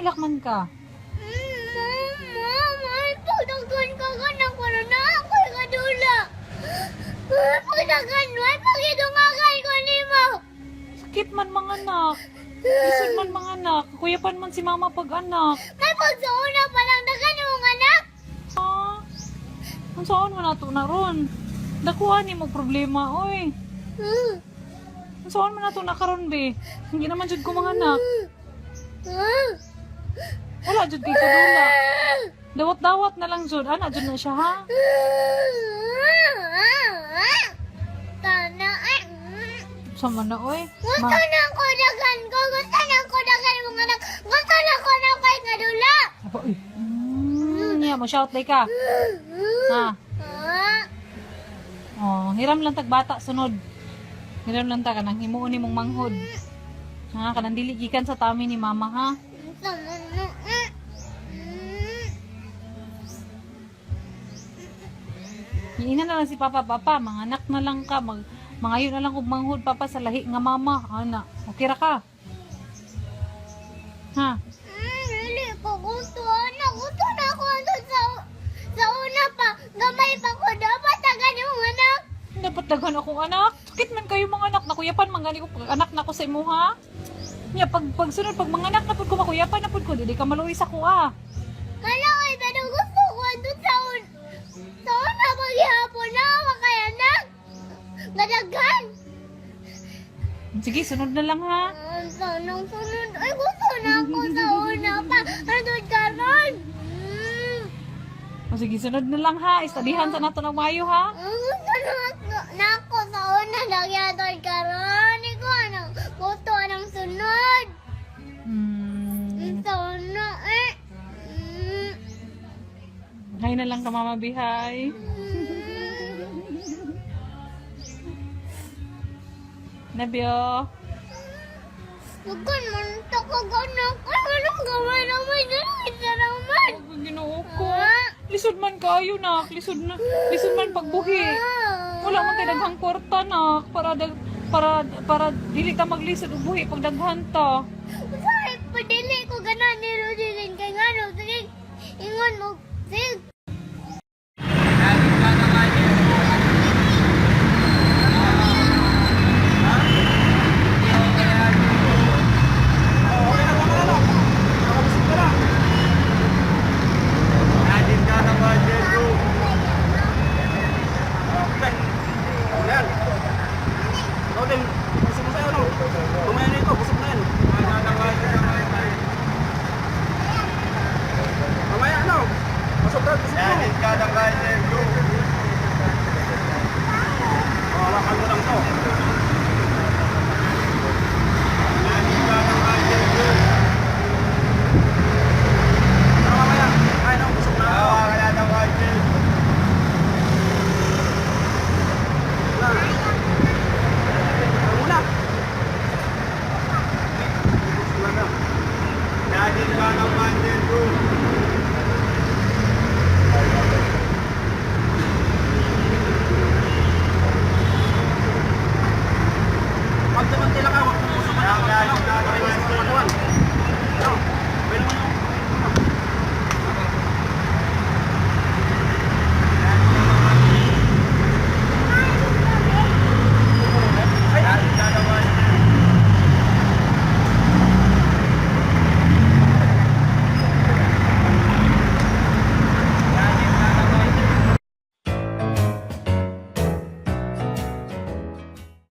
hilak man ka? Mama, pagdagan ka ka na ko na ako kadula. Pagdagan mo, pagidungagan ko nimo. Sakit man mga anak. Lisod man mga anak. Kuyapan man si mama pag anak. May pagsauna pa lang dagan yung anak. Ah, ang saan mo na to na ron? Dakuha ni mo problema, oy. Ang saan mo na to na karon be? Hindi naman jud ko mga anak. Wala jud kay kadula. Dawat-dawat na lang jud. Ana jud na siya ha. Tana ay. Sama na oy. Gusto na ko dagan ko. Gusto na ko dagan yung anak. Gusto na ko na kay kadula. Aba, oy. Niya mo shout like ka. Ha. Oh, hiram lang tag bata sunod. Hiram lang ta kanang himuon nimong manghod. Ha, kanang dili gikan sa tami ni mama ha. Iina na lang si papa, mga anak na lang ka, mangayo na lang og manghod papa sa lahi nga mama. Ana, okay ra ka? Ha? Dili ko gusto. Anak, gusto na ko sa una pa. Gamay pa ko. Dapat dagan yung anak. Dapat daghan akong anak. Sakit man kayo mga anak. Nakuyapan man gani ko pag anak na ko sa imo ha. Nya pag sunod pag mga anak na pud ko makuyapan na pud ko dili ka maluwi sa kuha. Hala, ay, pero gusto ko doon sa una paghihapon na ako kay anak. Gadaghan. Sige, sunod na lang ha. Sanang sunod. Ay, gusto na ako sa una pa. Andun ka ron. O sige, sunod na lang ha. Istadihan sa nato ng mayo ha. Gusto na ako sa una. Nagyadol ka ron. Ikaw, anong gusto anong sunod. Sa una, eh. Hay na lang ka mama bihay. Nabyo. Bukan man takaganak. Ay, anong gawin naman dyan? Isa naman. Ginoo ko. Lisod man kayo nak. Lisod man pagbuhi. Wala man tayo daghang kwarta nak. Para dili ta maglisod og buhi pag daghan ta. Sorry, padili ko ganan ni Rodin kay ngano. Sige, ingon mo. Sige.